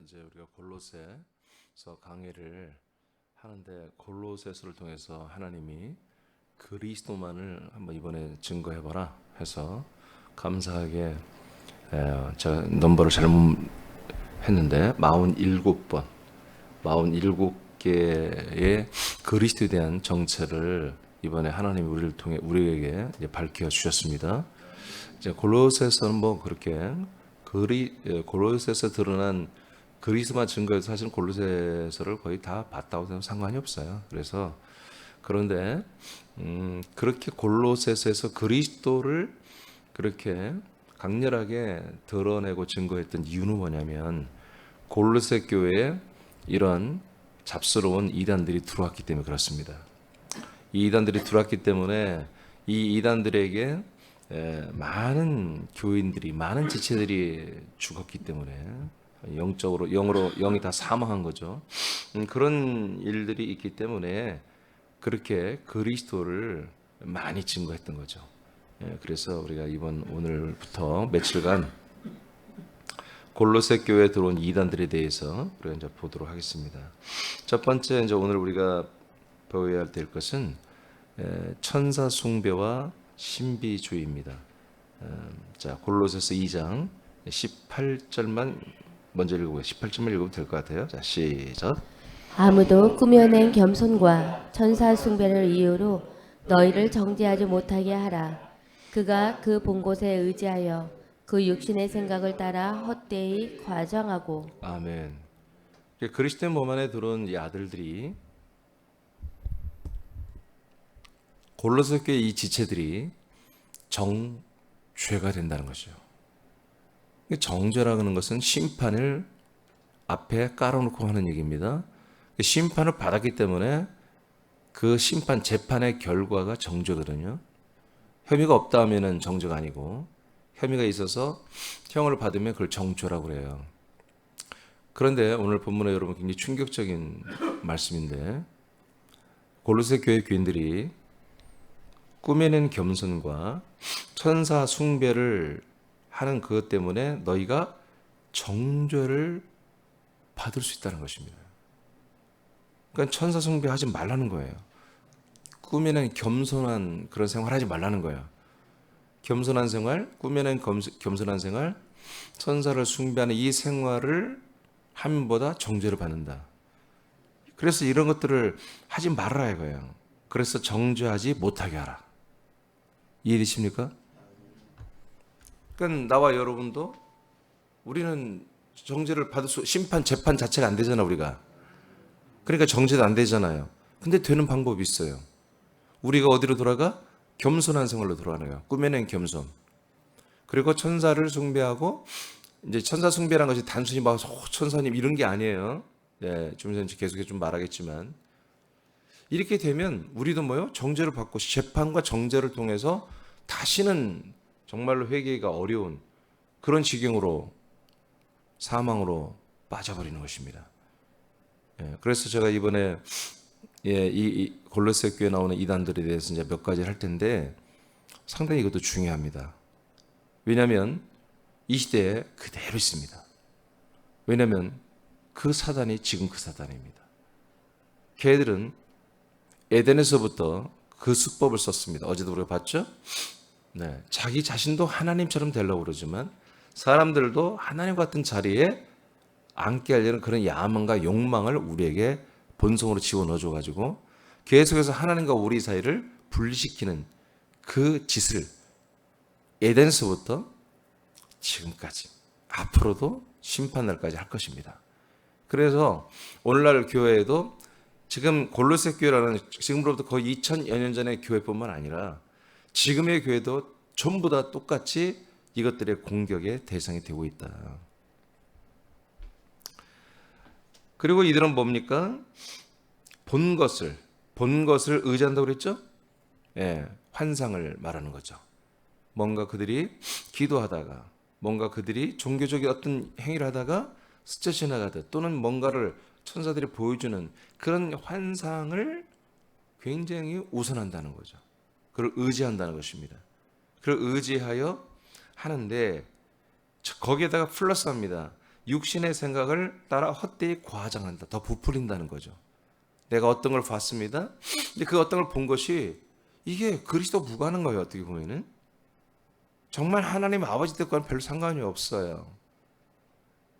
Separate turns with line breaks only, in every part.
이제 우리가 골로새서 강의를 하는데 골로새서를 통해서 하나님이 그리스도만을 한번 이번에 증거해봐라 해서 감사하게 제가 넘버를 잘못 했는데 47번 47개의 그리스도에 대한 정체를 이번에 하나님이 우리를 통해 우리에게 이제 밝혀 주셨습니다. 이제 골로새서는 뭐 그렇게 골로새서 드러난 그리스도만 증거해서 사실 골로새서를 거의 다 봤다고 해도 상관이 없어요. 그래서 그런데 그렇게 골로새서에서 그리스도를 그렇게 강렬하게 드러내고 증거했던 이유는 뭐냐면 골로새 교회에 이런 잡스러운 이단들이 들어왔기 때문에 그렇습니다. 이 이단들이 들어왔기 때문에 이 이단들에게 많은 교인들이 많은 지체들이 죽었기 때문에 영으로 영이 다 사망한 거죠. 그런 일들이 있기 때문에 그렇게 그리스도를 많이 증거했던 거죠. 그래서 우리가 오늘부터 며칠간 골로새 교회에 들어온 이단들에 대해서 우리가 이제 보도록 하겠습니다. 첫 번째 이제 오늘 우리가 배워야 될 것은 천사 숭배와 신비주의입니다. 자, 골로새서 2장 18절만 먼저 읽고 18절만 읽으면 될 것 같아요. 자, 시작.
아무도 꾸며낸 겸손과 천사 숭배를 이유로 너희를 정죄하지 못하게 하라. 그가 그 본 곳에 의지하여 그 육신의 생각을 따라 헛되이 과정하고.
아멘. 그리스도의 몸 안에 들어온 이 아들들이 골로새 교회 이 지체들이 정죄가 된다는 것이죠. 정죄라는 것은 심판을 앞에 깔아놓고 하는 얘기입니다. 심판을 받았기 때문에 그 심판 재판의 결과가 정죄거든요. 혐의가 없다 하면은 정죄가 아니고 혐의가 있어서 형을 받으면 그걸 정죄라고 그래요. 그런데 오늘 본문에 여러분 굉장히 충격적인 말씀인데 골로새 교회 교인들이 꾸며낸 겸손과 천사 숭배를 하는 그것 때문에 너희가 정죄를 받을 수 있다는 것입니다. 그러니까 천사 숭배하지 말라는 거예요. 꾸며낸 겸손한 그런 생활하지 말라는 거예요. 겸손한 생활, 꾸며낸 겸손한 생활, 천사를 숭배하는 이 생활을 함보다 정죄를 받는다. 그래서 이런 것들을 하지 말아라 이거예요. 그래서 정죄하지 못하게 하라. 이해되십니까? 그러니까 나와 여러분도 우리는 정죄를 받을 심판 재판 자체가 안 되잖아 우리가. 그러니까 정죄도 안 되잖아요. 근데 되는 방법이 있어요. 우리가 어디로 돌아가? 겸손한 생활로 돌아가는 거예요. 꾸며낸 겸손. 그리고 천사를 숭배하고 이제 천사 숭배라는 것이 단순히 막 천사님 이런 게 아니에요. 예, 좀 전에 계속 좀 말하겠지만 이렇게 되면 우리도 뭐요? 정죄를 받고 재판과 정죄를 통해서 다시는 정말로 회개가 어려운 그런 지경으로 사망으로 빠져버리는 것입니다. 예, 그래서 제가 이번에 이 골로새 교회에 나오는 이단들에 대해서 이제 몇 가지 할 텐데 상당히 이것도 중요합니다. 왜냐하면 이 시대에 그대로 있습니다. 왜냐하면 그 사단이 지금 그 사단입니다. 걔들은 에덴에서부터 그 수법을 썼습니다. 어제도 우리가 봤죠? 네, 자기 자신도 하나님처럼 되려고 그러지만 사람들도 하나님 같은 자리에 앉게 하려는 그런 야망과 욕망을 우리에게 본성으로 집어넣어줘 가지고 계속해서 하나님과 우리 사이를 분리시키는 그 짓을 에덴에서부터 지금까지 앞으로도 심판날까지 할 것입니다. 그래서 오늘날 교회에도 지금 골로새 교회라는 지금으로부터 거의 2000여 년 전의 교회뿐만 아니라 지금의 교회도 전부 다 똑같이 이것들의 공격의 대상이 되고 있다. 그리고 이들은 뭡니까? 본 것을 의지한다고 그랬죠? 예, 환상을 말하는 거죠. 뭔가 그들이 기도하다가 뭔가 그들이 종교적인 어떤 행위를 하다가 스쳐 지나가듯 또는 뭔가를 천사들이 보여주는 그런 환상을 굉장히 우선한다는 거죠. 그걸 의지한다는 것입니다. 그걸 의지하여 하는데 거기에다가 플러스합니다. 육신의 생각을 따라 헛되이 과장한다. 더 부풀린다는 거죠. 내가 어떤 걸 봤습니다. 근데 그 어떤 걸 본 것이 이게 그리스도 무관한 거예요. 어떻게 보면은. 정말 하나님 아버지 뜻과는 별로 상관이 없어요.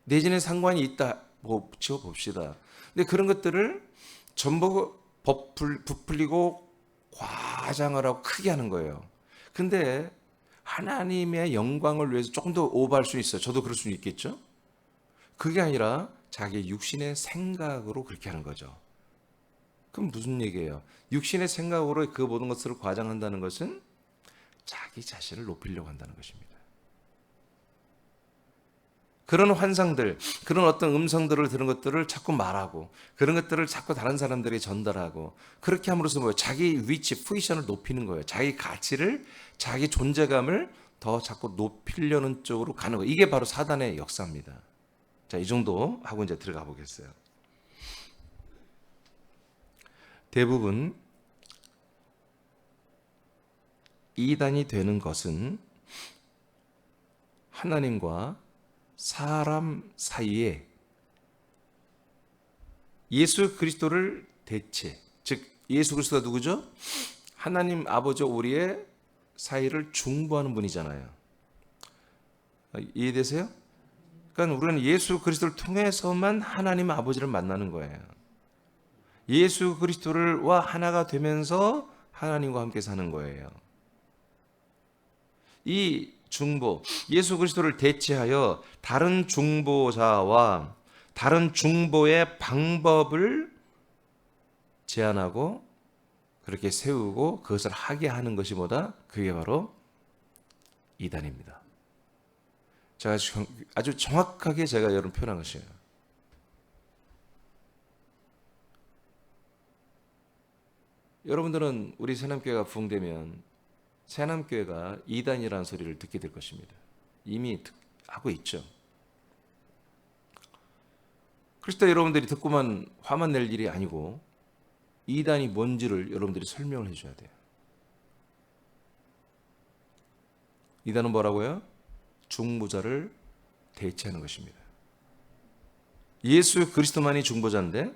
내진에 상관이 있다. 뭐 지어봅시다. 근데 그런 것들을 전부 부풀리고 과장을 하고 크게 하는 거예요. 근데 하나님의 영광을 위해서 조금 더 오버할 수 있어요. 저도 그럴 수 있겠죠. 그게 아니라 자기 육신의 생각으로 그렇게 하는 거죠. 그럼 무슨 얘기예요? 육신의 생각으로 그 모든 것을 과장한다는 것은 자기 자신을 높이려고 한다는 것입니다. 그런 환상들, 그런 어떤 음성들을 들은 것들을 자꾸 말하고 그런 것들을 자꾸 다른 사람들에게 전달하고 그렇게 함으로써 뭐예요? 자기 위치, 포지션을 높이는 거예요. 자기 가치를, 자기 존재감을 더 자꾸 높이려는 쪽으로 가는 거예요. 이게 바로 사단의 역사입니다. 자, 이 정도 하고 이제 들어가 보겠어요. 대부분 이단이 되는 것은 하나님과 사람 사이에 예수 그리스도를 대체, 즉 예수 그리스도가 누구죠? 하나님 아버지 우리의 사이를 중보하는 분이잖아요. 이해되세요? 그러니까 우리는 예수 그리스도를 통해서만 하나님 아버지를 만나는 거예요. 예수 그리스도와 하나가 되면서 하나님과 함께 사는 거예요. 이 중보, 예수 그리스도를 대체하여 다른 중보자와 다른 중보의 방법을 제안하고 그렇게 세우고 그것을 하게 하는 것이 뭐다? 그게 바로 이단입니다. 제가 아주 정확하게 제가 여러분 표현한 것이에요. 여러분들은 우리 새남교회가 부흥되면 새남교회가 이단이라는 소리를 듣게 될 것입니다. 이미 하고 있죠. 그래서 여러분들이 듣고만 화만 낼 일이 아니고 이단이 뭔지를 여러분들이 설명을 해줘야 돼요. 이단은 뭐라고요? 중보자를 대체하는 것입니다. 예수 그리스도만이 중보자인데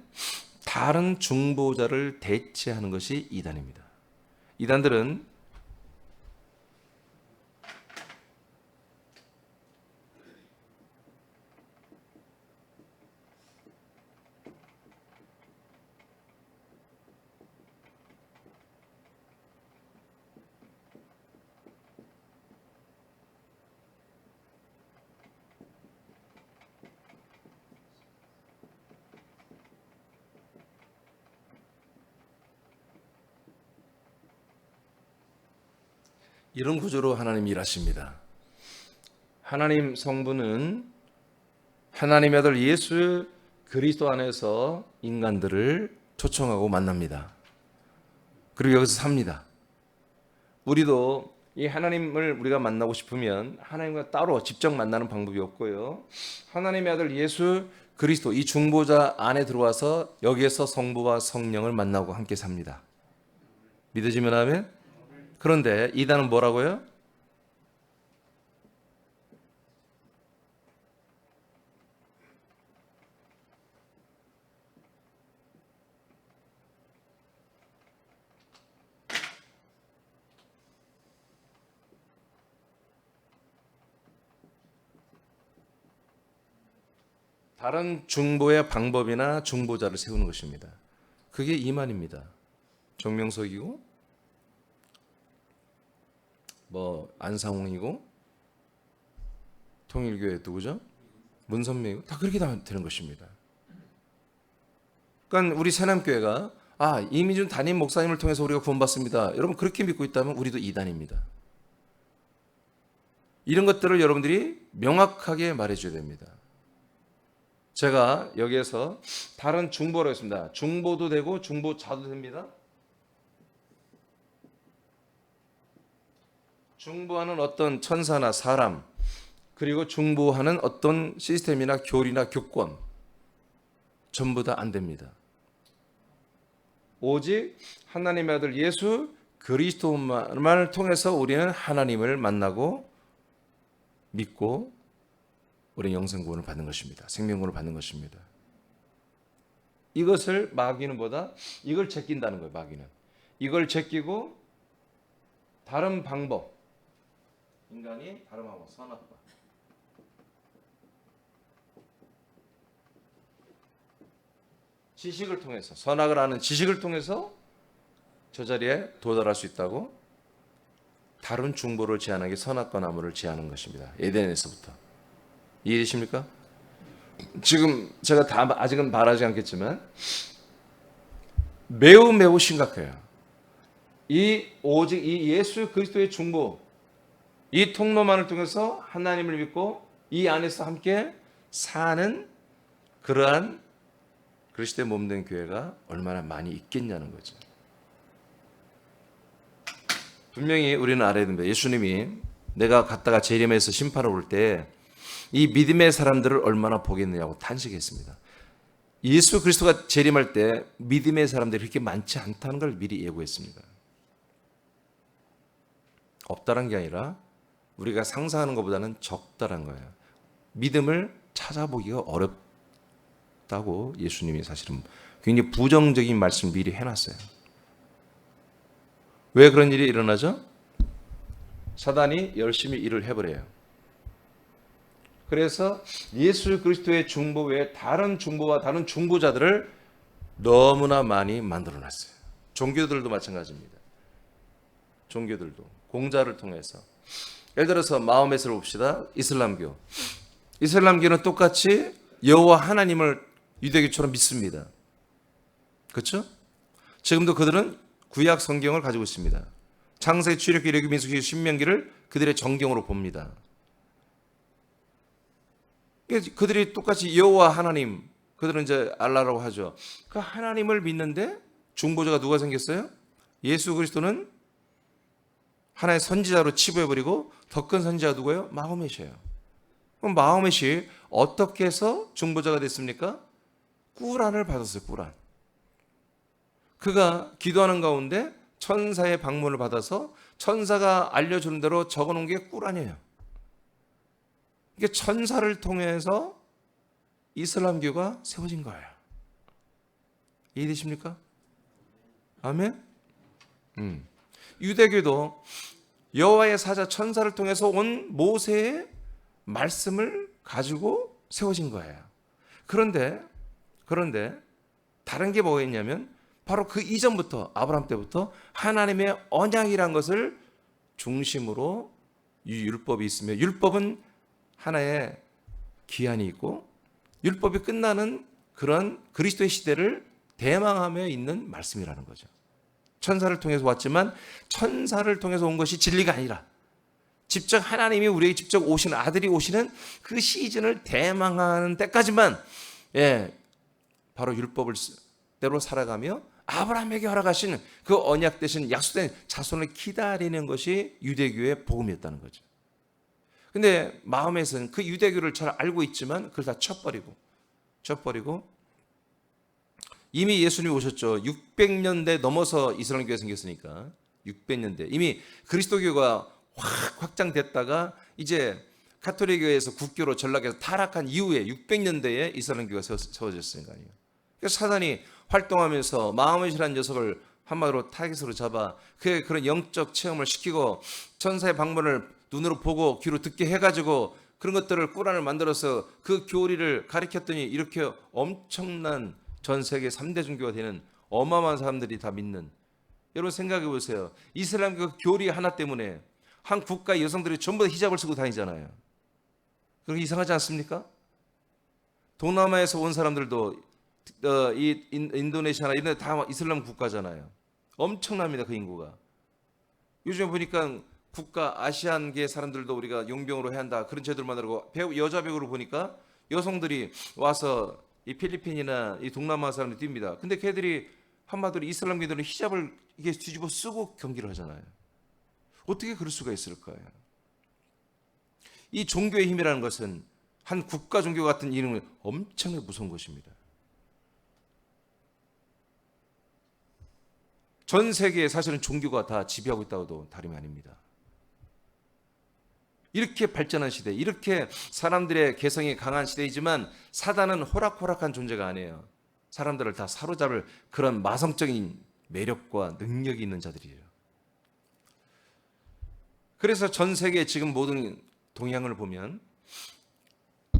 다른 중보자를 대체하는 것이 이단입니다. 이단들은 이런 구조로 하나님이 일하십니다. 하나님 성부는 하나님의 아들 예수 그리스도 안에서 인간들을 초청하고 만납니다. 그리고 여기서 삽니다. 우리도 이 하나님을 우리가 만나고 싶으면 하나님과 따로 직접 만나는 방법이 없고요. 하나님의 아들 예수 그리스도 이 중보자 안에 들어와서 여기에서 성부와 성령을 만나고 함께 삽니다. 믿어지면 아멘? 그런데 이단은 뭐라고요? 다른 중보의 방법이나 중보자를 세우는 것입니다. 그게 이만입니다. 정명석이고 뭐 안상홍이고 통일교회 누구죠? 문선명이고 다 그렇게 되는 것입니다. 그러니까 우리 새남교회가 이미준 담임 목사님을 통해서 우리가 구원받습니다. 여러분 그렇게 믿고 있다면 우리도 이단입니다. 이런 것들을 여러분들이 명확하게 말해줘야 됩니다. 제가 여기에서 다른 중보로 했습니다. 중보도 되고 중보자도 됩니다. 중보하는 어떤 천사나 사람, 그리고 중보하는 어떤 시스템이나 교리나 교권 전부 다 안 됩니다. 오직 하나님의 아들 예수 그리스도만을 통해서 우리는 하나님을 만나고 믿고 우리는 영생구원을 받는 것입니다. 생명구원을 받는 것입니다. 이것을 마귀는 보다 이걸 제낀다는 거예요. 마귀는 이걸 제끼고 다른 방법, 인간이 다른 방법, 선악과, 지식을 통해서, 선악을 아는 지식을 통해서 저 자리에 도달할 수 있다고 다른 중보를 제안하기, 선악과 나무를 제안한 것입니다. 에덴에서부터. 이해되십니까? 지금 제가 다 아직은 말하지 않겠지만 매우 심각해요. 오직 이 예수 그리스도의 중보, 이 통로만을 통해서 하나님을 믿고 이 안에서 함께 사는 그러한 그리스도의 몸된 교회가 얼마나 많이 있겠냐는 거죠. 분명히 우리는 알아야 됩니다. 예수님이 내가 갔다가 재림해서 심판을 올 때 이 믿음의 사람들을 얼마나 보겠느냐고 탄식했습니다. 예수 그리스도가 재림할 때 믿음의 사람들이 그렇게 많지 않다는 걸 미리 예고했습니다. 없다는 게 아니라 우리가 상상하는 것보다는 적다란 거예요. 믿음을 찾아보기가 어렵다고 예수님이 사실은 굉장히 부정적인 말씀을 미리 해놨어요. 왜 그런 일이 일어나죠? 사단이 열심히 일을 해버려요. 그래서 예수 그리스도의 중보 외에 다른 중보와 다른 중보자들을 너무나 많이 만들어놨어요. 종교들도 마찬가지입니다. 종교들도 공자를 통해서, 예를 들어서 마호메트를 봅시다. 이슬람교. 이슬람교는 똑같이 여호와 하나님을 유대교처럼 믿습니다. 그렇죠? 지금도 그들은 구약 성경을 가지고 있습니다. 창세기, 출애굽기, 레위기, 민수기, 신명기를 그들의 정경으로 봅니다. 그들이 똑같이 여호와 하나님, 그들은 이제 알라라고 하죠. 그 하나님을 믿는데 중보자가 누가 생겼어요? 예수 그리스도는 하나의 선지자로 치부해버리고 더 큰 선지자가 누구예요? 마호메트예요. 그럼 마호메트이 어떻게 해서 중보자가 됐습니까? 꾸란을 받았어요. 꾸란. 그가 기도하는 가운데 천사의 방문을 받아서 천사가 알려주는 대로 적어놓은 게 꾸란이에요. 이게 천사를 통해서 이슬람교가 세워진 거예요. 이해되십니까? 아멘? 유대교도 여호와의 사자 천사를 통해서 온 모세의 말씀을 가지고 세워진 거예요. 그런데 다른 게 뭐가 있냐면 바로 그 이전부터 아브라함 때부터 하나님의 언약이란 것을 중심으로 이 율법이 있으며, 율법은 하나의 기한이 있고 율법이 끝나는 그런 그리스도의 시대를 대망하며 있는 말씀이라는 거죠. 천사를 통해서 왔지만 천사를 통해서 온 것이 진리가 아니라 직접 하나님이 우리에게 직접 오시는, 아들이 오시는 그 시즌을 대망하는 때까지만 바로 율법을 대로 살아가며 아브라함에게 허락하신 그 언약 대신 약속된 자손을 기다리는 것이 유대교의 복음이었다는 거죠. 근데 마음에서는 그 유대교를 잘 알고 있지만 그걸 다 쳐버리고 이미 예수님이 오셨죠. 600년대 넘어서 이스라엘교가 생겼으니까 600년대 이미 그리스도교가 확 확장됐다가 이제 가톨릭교에서 국교로 전락해서 타락한 이후에 600년대에 이스라엘교가 세워졌을 거 아니에요. 그래서 사단이 활동하면서 마호메트라는 녀석을 한마디로 타깃으로 잡아 그의 그런 영적 체험을 시키고 천사의 방문을 눈으로 보고 귀로 듣게 해가지고 그런 것들을 꾸란을 만들어서 그 교리를 가르쳤더니 이렇게 엄청난 전 세계 3대 종교가 되는 어마어마한 사람들이 다 믿는. 여러분 생각해 보세요. 이슬람교 교리 하나 때문에 한 국가의 여성들이 전부 다 히잡을 쓰고 다니잖아요. 그렇게 이상하지 않습니까? 동남아에서 온 사람들도 이 인도네시아나 이런 데 다 이슬람 국가잖아요. 엄청납니다. 그 인구가. 요즘에 보니까 국가 아시안계 사람들도 우리가 용병으로 해야 한다 그런 제도를 만들고 여자 배우를 보니까 여성들이 와서 이 필리핀이나 이 동남아 사람들이 뜁니다. 근데 걔들이 한마디로 이슬람교들은 히잡을 이게 뒤집어 쓰고 경기를 하잖아요. 어떻게 그럴 수가 있을까요? 이 종교의 힘이라는 것은 한 국가 종교 같은 이름은 엄청나게 무서운 것입니다. 전 세계에 사실은 종교가 다 지배하고 있다고도 다름이 아닙니다. 이렇게 발전한 시대, 이렇게 사람들의 개성이 강한 시대이지만 사단은 호락호락한 존재가 아니에요. 사람들을 다 사로잡을 그런 마성적인 매력과 능력이 있는 자들이에요. 그래서 전 세계 지금 모든 동향을 보면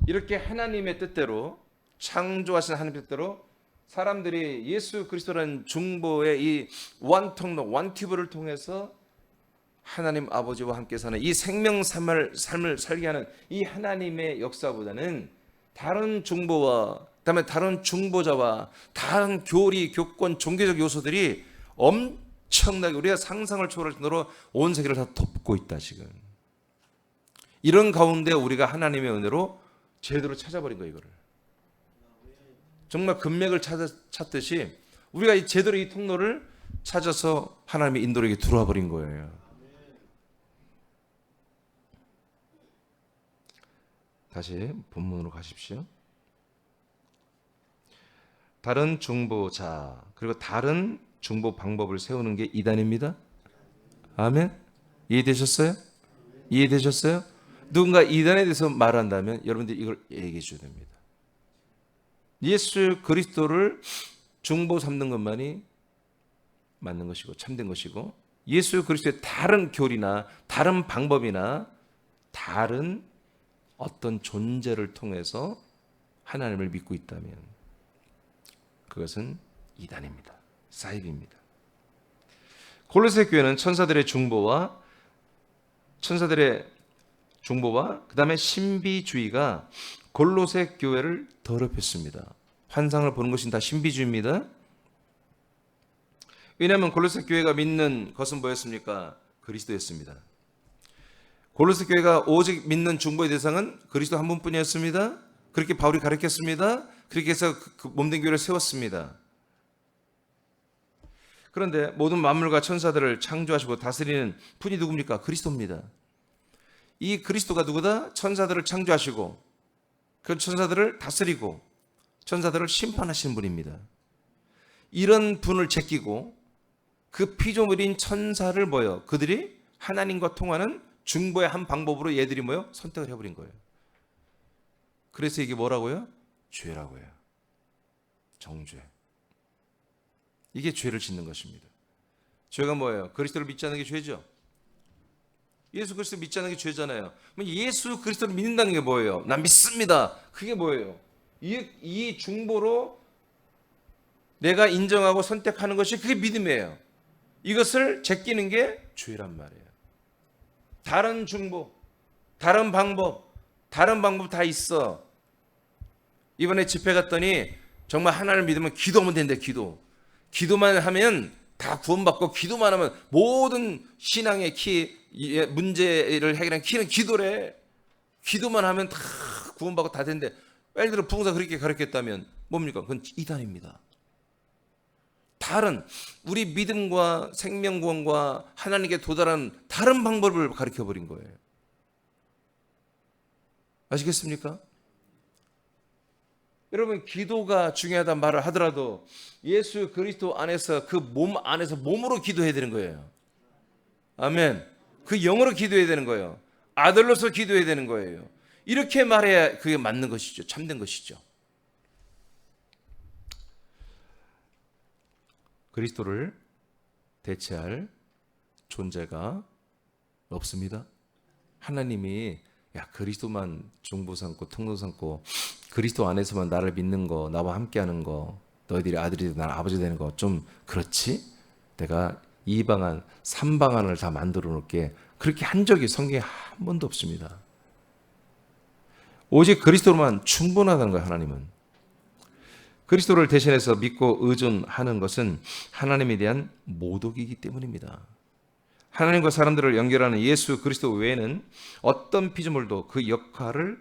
이렇게 하나님의 뜻대로, 창조하신 하나님의 뜻대로 사람들이 예수 그리스도라는 중보의 이 원통로, 원튜브를 통해서 하나님 아버지와 함께 사는 이 삶을 살게 하는 이 하나님의 역사보다는 다른 중보와 그다음에 다른 중보자와 다른 교리, 교권, 종교적 요소들이 엄청나게 우리가 상상을 초월할 정도로 온 세계를 다 덮고 있다 지금. 이런 가운데 우리가 하나님의 은혜로 제대로 찾아버린 거예요. 이거를 정말 금맥을 찾듯이 우리가 제대로 이 통로를 찾아서 하나님의 인도력에 들어와 버린 거예요. 다시 본문으로 가십시오. 다른 중보자 그리고 다른 중보 방법을 세우는 게 이단입니다. 아멘. 이해되셨어요? 이해되셨어요? 누군가 이단에 대해서 말한다면 여러분들이 이걸 얘기해 줘야 됩니다. 예수 그리스도를 중보 삼는 것만이 맞는 것이고 참된 것이고 예수 그리스도의 다른 교리나 다른 방법이나 다른 어떤 존재를 통해서 하나님을 믿고 있다면 그것은 이단입니다. 사이비입니다. 골로새 교회는 천사들의 중보와 그다음에 신비주의가 골로새 교회를 더럽혔습니다. 환상을 보는 것은 다 신비주의입니다. 왜냐하면 골로새 교회가 믿는 것은 뭐였습니까? 그리스도였습니다. 골로새 교회가 오직 믿는 중보의 대상은 그리스도 한 분뿐이었습니다. 그렇게 바울이 가르쳤습니다. 그렇게 해서 그 몸된 교회를 세웠습니다. 그런데 모든 만물과 천사들을 창조하시고 다스리는 분이 누굽니까? 그리스도입니다. 이 그리스도가 누구다? 천사들을 창조하시고 그 천사들을 다스리고 천사들을 심판하시는 분입니다. 이런 분을 제끼고 그 피조물인 천사를 뭐예요? 그들이 하나님과 통하는 중보의 한 방법으로 얘들이 뭐예요? 선택을 해버린 거예요. 그래서 이게 뭐라고요? 죄라고 해요. 정죄. 이게 죄를 짓는 것입니다. 죄가 뭐예요? 그리스도를 믿지 않는 게 죄죠. 예수 그리스도 믿지 않는 게 죄잖아요. 예수 그리스도를 믿는다는 게 뭐예요? 난 믿습니다. 그게 뭐예요? 이 중보로 내가 인정하고 선택하는 것이 그게 믿음이에요. 이것을 제끼는 게 죄란 말이에요. 다른 중보, 다른 방법 다 있어. 이번에 집회 갔더니 정말 하나님을 믿으면 기도하면 된대. 기도만 하면 다 구원받고 기도만 하면 모든 신앙의 문제를 해결하는 키는 기도래. 기도만 하면 다 구원받고 다 된대. 예를 들어 부흥사 그렇게 가르쳤다면 뭡니까? 그건 이단입니다. 다른 우리 믿음과 생명구원과 하나님께 도달하는 다른 방법을 가르쳐버린 거예요. 아시겠습니까? 여러분 기도가 중요하다는 말을 하더라도 예수 그리스도 안에서 그 몸 안에서 몸으로 기도해야 되는 거예요. 아멘. 그 영으로 기도해야 되는 거예요. 아들로서 기도해야 되는 거예요. 이렇게 말해야 그게 맞는 것이죠. 참된 것이죠. 그리스도를 대체할 존재가 없습니다. 하나님이 그리스도만 중보 삼고 통로 삼고 그리스도 안에서만 나를 믿는 거, 나와 함께하는 거, 너희들이 아들이 되고 나는 아버지 되는 거 좀 그렇지? 내가 2방안, 3방안을 다 만들어 놓을게. 그렇게 한 적이 성경에 한 번도 없습니다. 오직 그리스도로만 충분하다는 거예요. 하나님은. 그리스도를 대신해서 믿고 의존하는 것은 하나님에 대한 모독이기 때문입니다. 하나님과 사람들을 연결하는 예수 그리스도 외에는 어떤 피조물도 그 역할을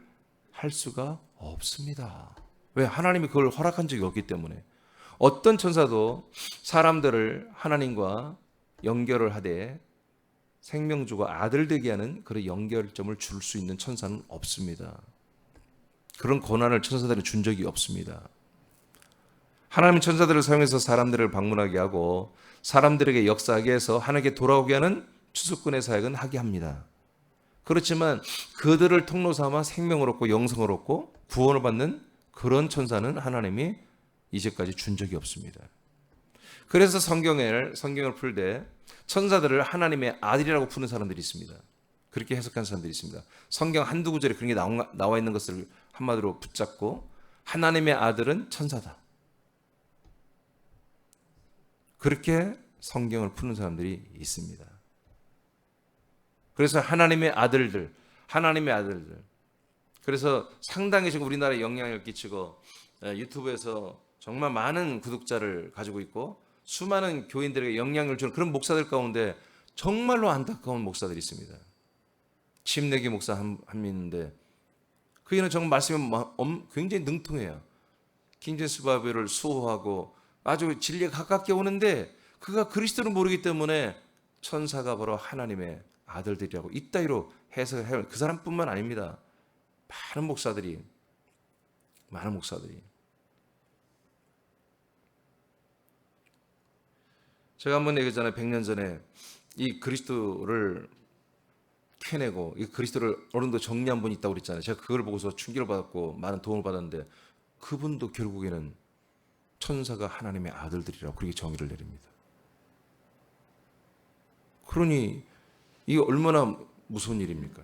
할 수가 없습니다. 왜? 하나님이 그걸 허락한 적이 없기 때문에. 어떤 천사도 사람들을 하나님과 연결을 하되 생명 주고 아들 되게 하는 그런 연결점을 줄 수 있는 천사는 없습니다. 그런 권한을 천사들이 준 적이 없습니다. 하나님은 천사들을 사용해서 사람들을 방문하게 하고 사람들에게 역사하게 해서 하나님께 돌아오게 하는 추수꾼의 사역은 하게 합니다. 그렇지만 그들을 통로 삼아 생명을 얻고 영성을 얻고 구원을 받는 그런 천사는 하나님이 이제까지 준 적이 없습니다. 그래서 성경을 풀 때 천사들을 하나님의 아들이라고 푸는 사람들이 있습니다. 그렇게 해석한 사람들이 있습니다. 성경 한두 구절에 그런 게 나와 있는 것을 한마디로 붙잡고 하나님의 아들은 천사다. 그렇게 성경을 푸는 사람들이 있습니다. 그래서 하나님의 아들들. 그래서 상당히 지금 우리나라에 영향을 끼치고 유튜브에서 정말 많은 구독자를 가지고 있고 수많은 교인들에게 영향을 주는 그런 목사들 가운데 정말로 안타까운 목사들이 있습니다. 침례기 목사 한 있는데 그이는 정말 말씀이 굉장히 능통해요. 킹제임스 바이블을 수호하고 아주 진리에 가깝게 오는데 그가 그리스도를 모르기 때문에 천사가 바로 하나님의 아들들이라고 이따위로 해석해요. 그 사람뿐만 아닙니다. 많은 목사들이 제가 한번 얘기했잖아요. 100년 전에 이 그리스도를 캐내고 이 그리스도를 어느 정도 정리한 분이 있다고 그랬잖아요. 제가 그걸 보고서 충격을 받았고 많은 도움을 받았는데 그분도 결국에는 천사가 하나님의 아들들이라고 그렇게 정의를 내립니다. 그러니 이게 얼마나 무서운 일입니까?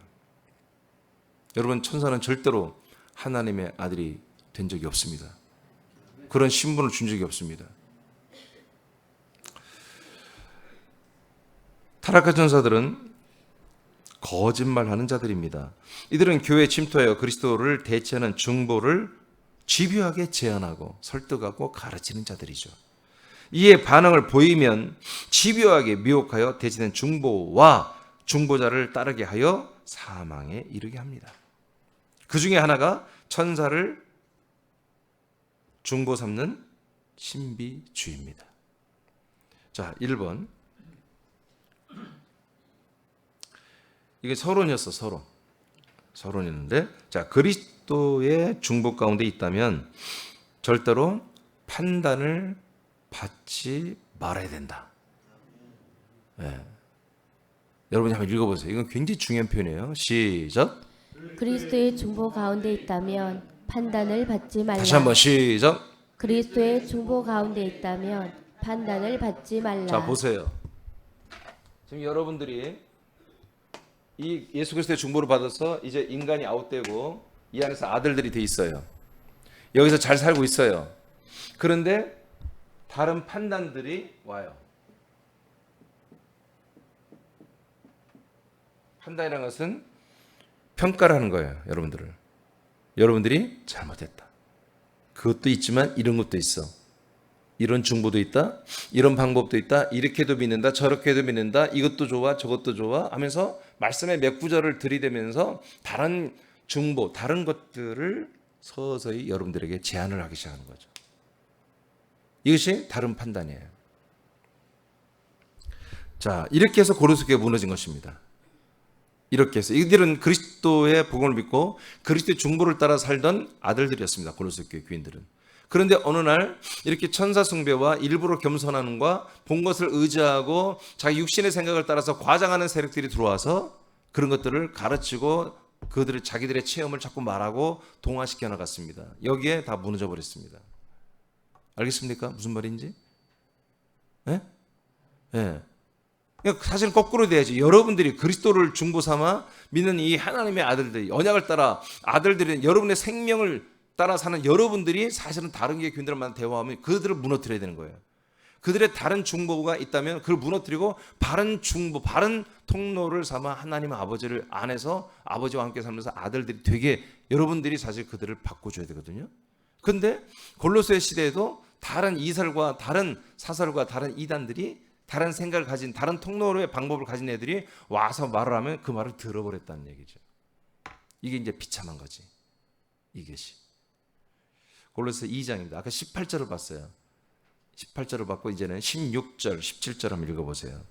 여러분, 천사는 절대로 하나님의 아들이 된 적이 없습니다. 그런 신분을 준 적이 없습니다. 타락한 천사들은 거짓말하는 자들입니다. 이들은 교회에 침투하여 그리스도를 대체하는 중보를 집요하게 제안하고 설득하고 가르치는 자들이죠. 이에 반응을 보이면 집요하게 미혹하여 대체된 중보와 중보자를 따르게 하여 사망에 이르게 합니다. 그 중에 하나가 천사를 중보 삼는 신비주의입니다. 자, 1번. 이게 서론이었어, 서론이었는데, 자, 그리스도의 중보 가운데 있다면 절대로 판단을 받지 말아야 된다. 네. 여러분이 한번 읽어보세요. 이건 굉장히 중요한 표현이에요. 시작.
그리스도의 중보 가운데 있다면 판단을 받지 말라.
다시 한번 시작.
그리스도의 중보 가운데 있다면 판단을 받지 말라.
자, 보세요. 지금 여러분들이 이 예수 그리스도의 중보를 받아서 이제 인간이 아웃되고 이 안에서 아들들이 돼 있어요. 여기서 잘 살고 있어요. 그런데 다른 판단들이 와요. 판단이라는 것은 평가를 하는 거예요. 여러분들이 잘못했다. 그것도 있지만 이런 것도 있어. 이런 중보도 있다. 이런 방법도 있다. 이렇게도 믿는다. 저렇게도 믿는다. 이것도 좋아. 저것도 좋아 하면서 말씀의 몇 구절을 들이대면서 다른 중보, 다른 것들을 서서히 여러분들에게 제안을 하기 시작하는 거죠. 이것이 다른 판단이에요. 자, 이렇게 해서 고린도 교회가 무너진 것입니다. 이렇게 해서 이들은 그리스도의 복음을 믿고 그리스도의 중보를 따라 살던 아들들이었습니다. 고린도 교회 교인들은. 그런데 어느 날 이렇게 천사 숭배와 일부러 겸손하는 것과 본 것을 의지하고 자기 육신의 생각을 따라서 과장하는 세력들이 들어와서 그런 것들을 가르치고 그들의 자기들의 체험을 자꾸 말하고 동화시켜 나갔습니다. 여기에 다 무너져 버렸습니다. 알겠습니까? 무슨 말인지? 예? 예. 그러니까 사실 거꾸로 돼야지. 여러분들이 그리스도를 중보 삼아 믿는 이 하나님의 아들들이 언약을 따라 아들들이 여러분의 생명을 따라 사는 여러분들이 사실은 다른 게 교인들을 만나 대화하면 그들을 무너뜨려야 되는 거예요. 그들의 다른 중보가 있다면 그걸 무너뜨리고 바른 중보, 바른 통로를 삼아 하나님 아버지를 안에서 아버지와 함께 살면서 아들들이 되게 여러분들이 사실 그들을 바꿔줘야 되거든요. 그런데 골로새 시대에도 다른 이설과 다른 사설과 다른 이단들이 다른 생각을 가진 다른 통로의 방법을 가진 애들이 와서 말을 하면 그 말을 들어버렸다는 얘기죠. 이게 이제 비참한 거지. 이것이. 골로새 2장입니다. 아까 18절을 봤어요. 18절을 받고 이제는 16절, 17절 한번 읽어보세요.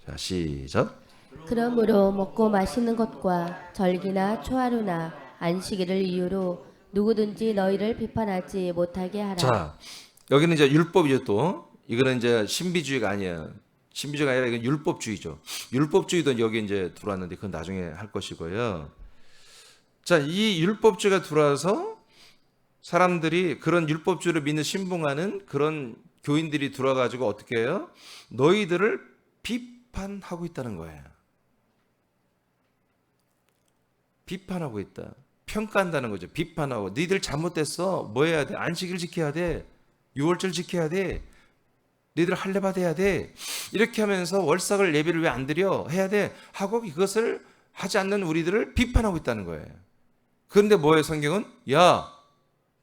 자, 시작.
그러므로 먹고 마시는 것과 절기나 초하루나 안식일을 이유로 누구든지 너희를 비판하지 못하게 하라.
자, 여기는 이제 율법이죠 또. 이거는 이제 신비주의가 아니에요. 신비주의가 아니라 이건 율법주의죠. 율법주의도 여기 이제 들어왔는데 그건 나중에 할 것이고요. 자, 이 율법주의가 들어와서 사람들이 그런 율법주의를 믿는 신봉하는 그런 교인들이 들어와가지고 어떻게 해요? 너희들을 비판하고 있다는 거예요. 비판하고 있다. 평가한다는 거죠. 비판하고. 너희들 잘못됐어. 뭐 해야 돼? 안식일 지켜야 돼. 유월절 지켜야 돼. 너희들 할례 받아야 돼. 이렇게 하면서 월삭을 예배를 왜 안 드려? 해야 돼. 하고 이것을 하지 않는 우리들을 비판하고 있다는 거예요. 그런데 뭐예요? 성경은? 야,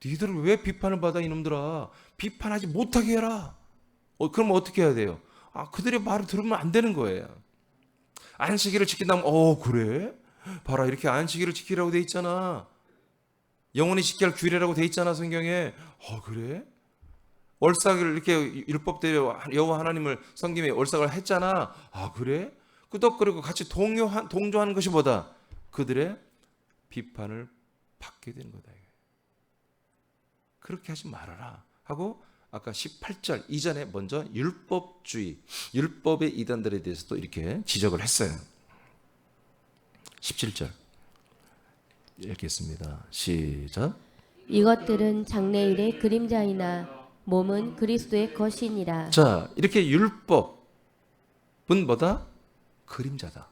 너희들을 왜 비판을 받아 이놈들아. 비판하지 못하게 해라. 그럼 어떻게 해야 돼요? 그들의 말을 들으면 안 되는 거예요. 안식일을 지킨다면 그래? 봐라, 이렇게 안식일을 지키라고 돼 있잖아. 영원히 지켜야 할 규례라고 돼 있잖아, 성경에. 그래? 월삭을 이렇게 율법대로 여호와 하나님을 섬기며 월삭을 했잖아. 그래? 끄덕거리고 같이 동조하는 것이 뭐다? 그들의 비판을 받게 되는 거다. 그렇게 하지 말아라 하고 아까 18절 이전에 먼저 율법주의, 율법의 이단들에 대해서도 이렇게 지적을 했어요. 17절 읽겠습니다. 시작.
이것들은 장래일의 그림자이나 몸은 그리스도의 것이니라.
자, 이렇게 율법은 뭐다? 그림자다.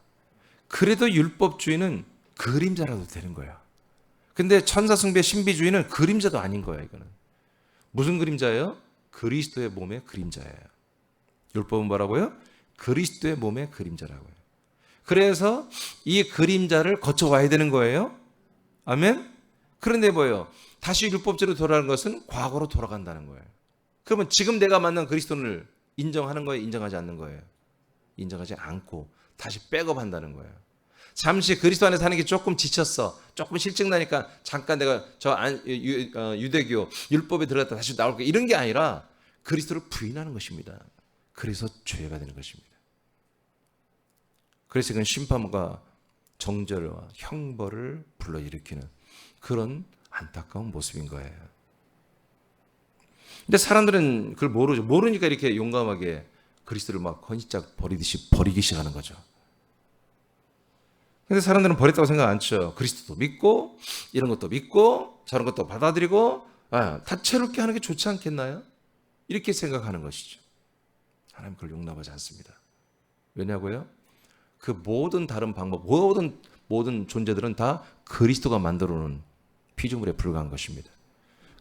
그래도 율법주의는 그림자라도 되는 거야. 근데 천사숭배 신비주의는 그림자도 아닌 거야. 이거는 무슨 그림자예요? 그리스도의 몸의 그림자예요. 율법은 뭐라고요? 그리스도의 몸의 그림자라고요. 그래서 이 그림자를 거쳐와야 되는 거예요. 아멘? 그런데 뭐예요? 다시 율법제로 돌아가는 것은 과거로 돌아간다는 거예요. 그러면 지금 내가 만난 그리스도를 인정하는 거예요? 인정하지 않는 거예요? 인정하지 않고 다시 백업한다는 거예요. 잠시 그리스도 안에 사는 게 조금 지쳤어. 조금 실증나니까 잠깐 내가 유대교 율법에 들어갔다 다시 나올 거 이런 게 아니라 그리스도를 부인하는 것입니다. 그래서 죄가 되는 것입니다. 그래서 그건 심판과 정죄와 형벌을 불러일으키는 그런 안타까운 모습인 거예요. 근데 사람들은 그걸 모르죠. 모르니까 이렇게 용감하게 그리스도를 막 헌시짝 버리듯이 버리기 시작하는 거죠. 근데 사람들은 버렸다고 생각 안 쳐. 그리스도도 믿고 이런 것도 믿고 저런 것도 받아들이고 다채롭게 하는 게 좋지 않겠나요? 이렇게 생각하는 것이죠. 하나님 그걸 용납하지 않습니다. 왜냐고요? 그 모든 다른 방법, 모든 존재들은 다 그리스도가 만들어 놓은 피조물에 불과한 것입니다.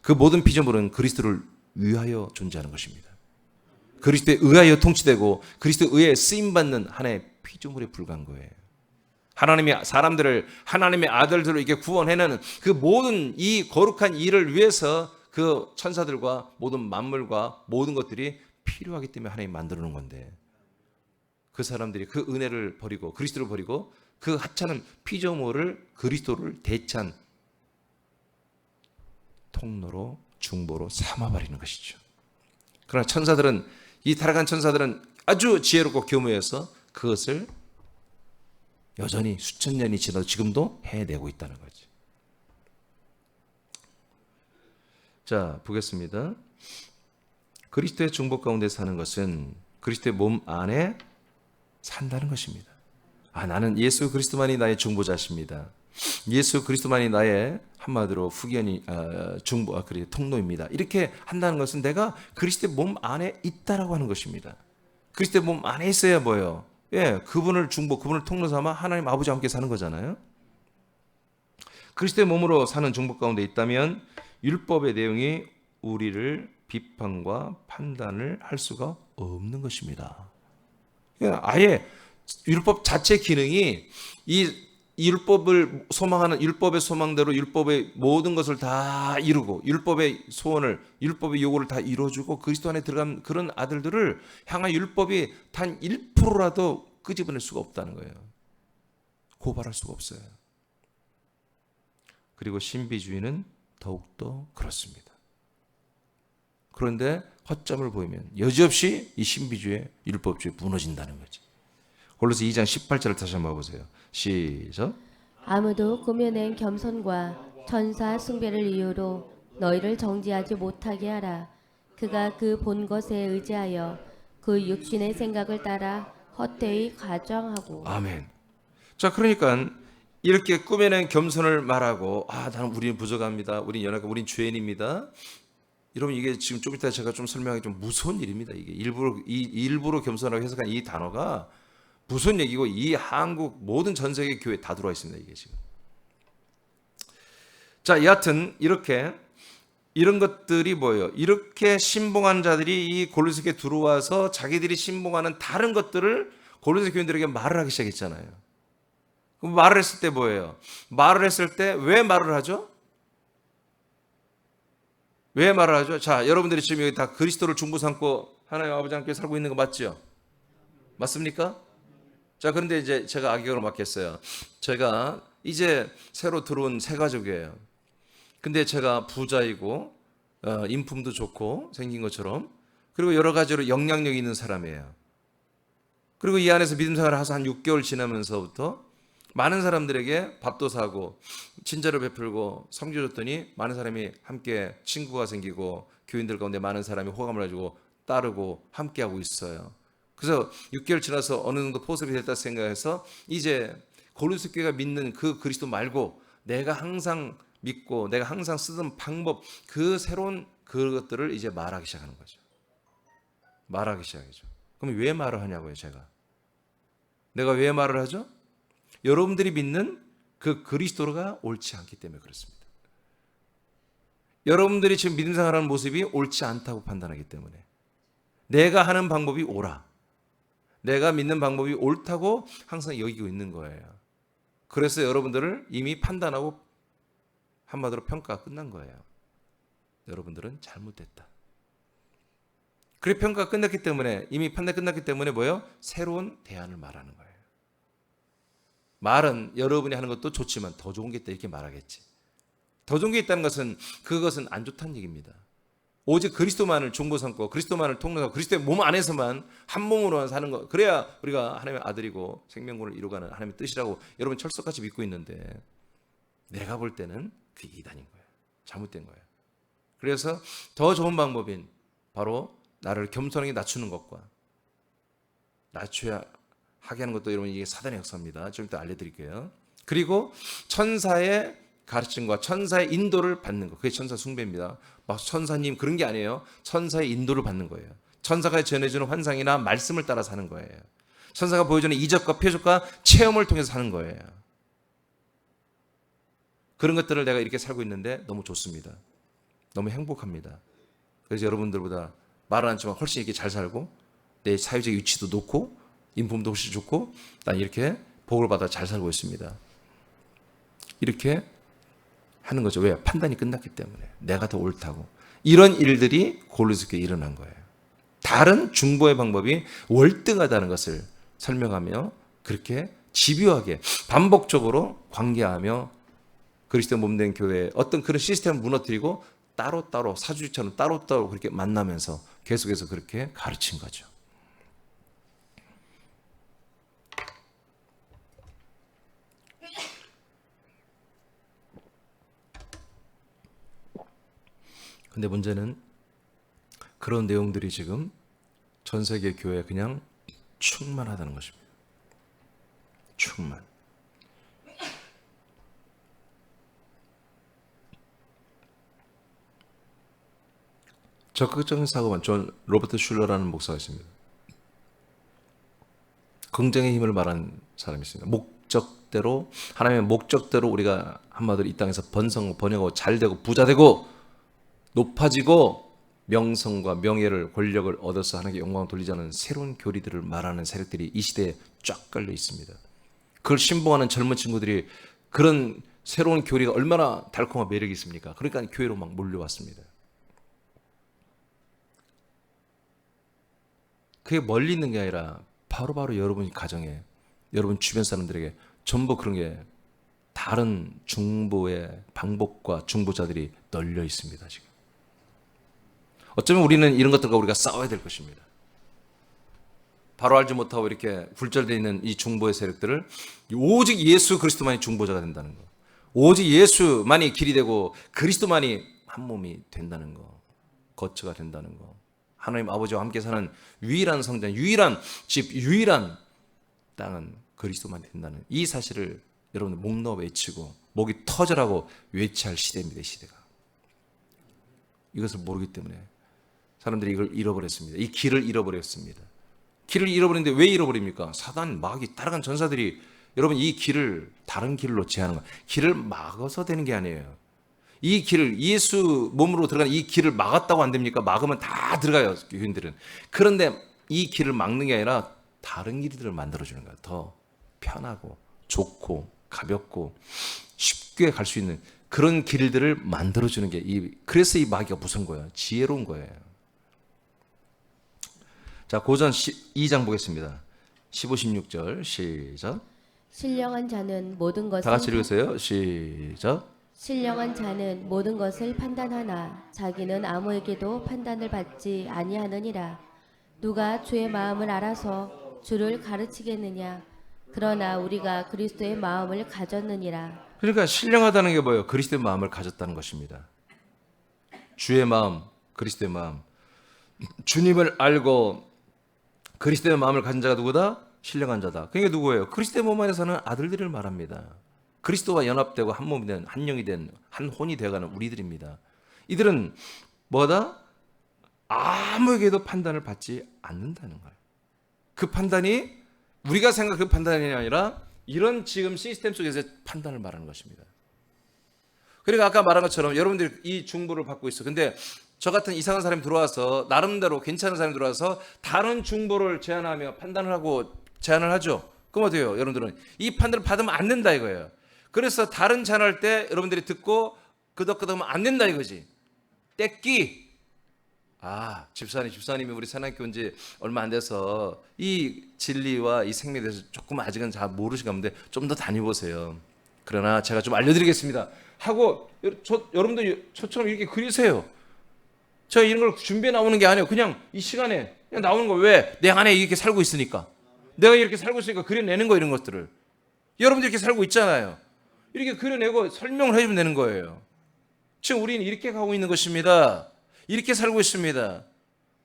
그 모든 피조물은 그리스도를 위하여 존재하는 것입니다. 그리스도에 의하여 통치되고 그리스도에 의해 쓰임받는 하나의 피조물에 불과한 거예요. 하나님이 사람들을 하나님의 아들들로 이렇게 구원해내는 그 모든 이 거룩한 일을 위해서 그 천사들과 모든 만물과 모든 것들이 필요하기 때문에 하나님이 만들어 놓은 건데 그 사람들이 그 은혜를 버리고 그리스도를 버리고 그 하찮은 피조물을 그리스도를 대찬 통로로 중보로 삼아버리는 것이죠. 그러나 천사들은 이 타락한 천사들은 아주 지혜롭고 교묘해서 그것을 여전히 수천 년이 지나도 지금도 해내고 있다는 거지. 자, 보겠습니다. 그리스도의 중보 가운데 사는 것은 그리스도의 몸 안에 산다는 것입니다. 나는 예수 그리스도만이 나의 중보자십니다. 예수 그리스도만이 나의 한마디로 후견이 중보 그래 통로입니다. 이렇게 한다는 것은 내가 그리스도의 몸 안에 있다라고 하는 것입니다. 그리스도의 몸 안에 있어야 뭐예요? 그분을 중보, 그분을 통로 삼아 하나님 아버지와 함께 사는 거잖아요. 그리스도의 몸으로 사는 중보 가운데 있다면 율법의 내용이 우리를 비판과 판단을 할 수가 없는 것입니다. 아예 율법 자체 기능이 이 율법을 소망하는 율법의 소망대로 율법의 모든 것을 다 이루고 율법의 소원을 율법의 요구를 다 이루어주고 그리스도 안에 들어간 그런 아들들을 향한 율법이 단 1%라도 끄집어낼 수가 없다는 거예요. 고발할 수가 없어요. 그리고 신비주의는 더욱더 그렇습니다. 그런데 허점을 보이면 여지없이 이 신비주의 율법주의 무너진다는 거지. 골로새 2장 18절을 다시 한번 보세요. 시작.
아무도 꾸며낸 겸손과 천사 숭배를 이유로 너희를 정죄하지 못하게 하라. 그가 그 본 것에 의지하여 그 육신의 생각을 따라 헛되이 가정하고.
아멘. 자, 그러니까 이렇게 꾸며낸 겸손을 말하고, 나는 우리는 부족합니다. 우리는 연약하고 우리는 죄인입니다. 여러분, 이게 지금 좀 이따 제가 좀 설명하기 좀 무서운 일입니다. 이게 일부러 겸손하고 해석한 이 단어가 무슨 얘기고, 이 한국 모든 전 세계 교회 다 들어와 있습니다. 이게 지금. 자, 여하튼 이렇게 이런 것들이 뭐예요? 이렇게 신봉한 자들이 이 골로새에 들어와서 자기들이 신봉하는 다른 것들을 골로새 교인들에게 말을 하기 시작했잖아요. 그럼 말을 했을 때 뭐예요? 말을 했을 때 왜 말을 하죠? 왜 말을 하죠? 자, 여러분들이 지금 여기 다 그리스도를 중보 삼고 하나님 아버지 함께 살고 있는 거 맞죠? 맞습니까? 자, 그런데 이제 제가 악역으로 맡겼어요. 제가 이제 새로 들어온 새 가족이에요. 근데 제가 부자이고 인품도 좋고 생긴 것처럼, 그리고 여러 가지로 영향력이 있는 사람이에요. 그리고 이 안에서 믿음 생활을 해서 한 6개월 지나면서부터 많은 사람들에게 밥도 사고 친절을 베풀고 섬겨줬더니 많은 사람이 함께 친구가 생기고 교인들 가운데 많은 사람이 호감을 가지고 따르고 함께하고 있어요. 그래서 6개월 지나서 어느 정도 포섭이 됐다 생각해서 이제 골로새 교회가 믿는 그 그리스도 말고 내가 항상 믿고 내가 항상 쓰던 방법, 그 새로운 그것들을 이제 말하기 시작하는 거죠. 말하기 시작하죠. 그럼 왜 말을 하냐고요, 제가. 내가 왜 말을 하죠? 여러분들이 믿는 그 그리스도가 옳지 않기 때문에 그렇습니다. 여러분들이 지금 믿음 생활하는 모습이 옳지 않다고 판단하기 때문에 내가 하는 방법이 옳아, 내가 믿는 방법이 옳다고 항상 여기고 있는 거예요. 그래서 여러분들을 이미 판단하고 한마디로 평가가 끝난 거예요. 여러분들은 잘못됐다. 그래, 평가가 끝났기 때문에, 이미 판단이 끝났기 때문에 뭐예요? 새로운 대안을 말하는 거예요. 말은 여러분이 하는 것도 좋지만 더 좋은 게 있다 이렇게 말하겠지. 더 좋은 게 있다는 것은 그것은 안 좋다는 얘기입니다. 오직 그리스도만을 중보 삼고 그리스도만을 통로하고 그리스도의 몸 안에서만 한 몸으로만 사는 거, 그래야 우리가 하나님의 아들이고 생명권을 이루가는 하나님의 뜻이라고 여러분 철석같이 믿고 있는데, 내가 볼 때는 그게 이단인 거예요. 잘못된 거예요. 그래서 더 좋은 방법인 바로 나를 겸손하게 낮추는 것과 낮춰야 하게 하는 것도 여러분 이게 사단의 역사입니다. 좀 이따 알려드릴게요. 그리고 천사의 가르침과 천사의 인도를 받는 것, 그게 천사 숭배입니다. 막 천사님 그런 게 아니에요. 천사의 인도를 받는 거예요. 천사가 전해주는 환상이나 말씀을 따라 사는 거예요. 천사가 보여주는 이적과 표적과 체험을 통해서 사는 거예요. 그런 것들을 내가 이렇게 살고 있는데 너무 좋습니다. 너무 행복합니다. 그래서 여러분들보다 말은 않지만 훨씬 이렇게 잘 살고 내 사회적 위치도 높고 인품도 훨씬 좋고 난 이렇게 복을 받아 잘 살고 있습니다. 이렇게 하는 거죠. 왜? 판단이 끝났기 때문에. 내가 더 옳다고. 이런 일들이 골로새 교회에 일어난 거예요. 다른 중보의 방법이 월등하다는 것을 설명하며 그렇게 집요하게 반복적으로 관계하며 그리스도 몸된 교회의 어떤 그런 시스템을 무너뜨리고 따로따로 사주처럼 따로따로 그렇게 만나면서 계속해서 그렇게 가르친 거죠. 근데 문제는 그런 내용들이 지금 전 세계 교회에 그냥 충만하다는 것입니다. 충만. 적극적인 사고만, 존 로버트 슐러라는 목사가 있습니다. 긍정의 힘을 말하는 사람이 있습니다. 목적대로, 하나님의 목적대로 우리가 한마디로 이 땅에서 번영하고 잘되고 부자되고 높아지고 명성과 명예를 권력을 얻어서 하나님께 영광을 돌리자는 새로운 교리들을 말하는 세력들이 이 시대에 쫙 깔려 있습니다. 그걸 신봉하는 젊은 친구들이 그런 새로운 교리가 얼마나 달콤한 매력이 있습니까? 그러니까 교회로 막 몰려왔습니다. 그게 멀리 있는 게 아니라 바로바로 여러분 가정에, 여러분 주변 사람들에게 전부 그런 게 다른 중보의 방법과 중보자들이 널려 있습니다. 지금 어쩌면 우리는 이런 것들과 우리가 싸워야 될 것입니다. 바로 알지 못하고 이렇게 굴절되어 있는 이 중보의 세력들을 오직 예수 그리스도만이 중보자가 된다는 거, 오직 예수만이 길이 되고 그리스도만이 한 몸이 된다는 거, 거처가 된다는 거, 하나님 아버지와 함께 사는 유일한 성전, 유일한 집, 유일한 땅은 그리스도만 된다는 이 사실을 여러분들 목 놓아 외치고 목이 터져라고 외쳐야 할 시대입니다. 이 시대가. 이것을 모르기 때문에 사람들이 이걸 잃어버렸습니다. 이 길을 잃어버렸습니다. 길을 잃어버리는데 왜 잃어버립니까? 사단, 마귀, 따라간 전사들이 여러분 이 길을 다른 길로 제하는 거예요. 길을 막아서 되는 게 아니에요. 이 길을 예수 몸으로 들어가는 이 길을 막았다고 안 됩니까? 막으면 다 들어가요. 교인들은. 그런데 이 길을 막는 게 아니라 다른 길들을 만들어주는 거예요. 더 편하고 좋고 가볍고 쉽게 갈 수 있는 그런 길들을 만들어주는 게 그래서 이 마귀가 무서운 거예요. 지혜로운 거예요. 자, 고전 2장 보겠습니다. 15, 16절 시작.
신령한 자는 모든 것을
다 같이 읽으세요. 시작.
신령한 자는 모든 것을 판단하나 자기는 아무에게도 판단을 받지 아니하느니라. 누가 주의 마음을 알아서 주를 가르치겠느냐. 그러나 우리가 그리스도의 마음을 가졌느니라.
그러니까 신령하다는 게 뭐예요? 그리스도의 마음을 가졌다는 것입니다. 주의 마음, 그리스도의 마음. 주님을 알고 그리스도의 마음을 가진 자가 누구다? 신령한 자다. 그게 누구예요? 그리스도의 몸 안에 사는 아들들을 말합니다. 그리스도와 연합되고 한 몸이 된, 한 영이 된, 한 혼이 되어가는 우리들입니다. 이들은 뭐다? 아무에게도 판단을 받지 않는다는 거예요. 그 판단이 우리가 생각한 그 판단이 아니라 이런 지금 시스템 속에서 판단을 말하는 것입니다. 그러니까 아까 말한 것처럼 여러분들이 이 중보를 받고 있어. 근데 저 같은 이상한 사람이 들어와서 나름대로 괜찮은 사람이 들어와서 다른 중보를 제안하며 판단을 하고 제안을 하죠. 그럼 어때요? 여러분들은 이 판단을 받으면 안 된다 이거예요. 그래서 다른 제안할 때 여러분들이 듣고 끄덕끄덕하면 안 된다 이거지. 떼끼. 집사님이 우리 새학교 온 지 얼마 안 돼서 이 진리와 이 생명에 대해서 조금 아직은 잘 모르시가 본데 좀 더 다녀보세요. 그러나 제가 좀 알려드리겠습니다. 하고 여러분들 저처럼 이렇게 그리세요. 제가 이런 걸 준비해 나오는 게 아니에요. 그냥 이 시간에 그냥 나오는 거. 왜? 내 안에 이렇게 살고 있으니까. 내가 이렇게 살고 있으니까 그려내는 거 이런 것들을. 여러분들 이렇게 살고 있잖아요. 이렇게 그려내고 설명을 해주면 되는 거예요. 지금 우리는 이렇게 가고 있는 것입니다. 이렇게 살고 있습니다.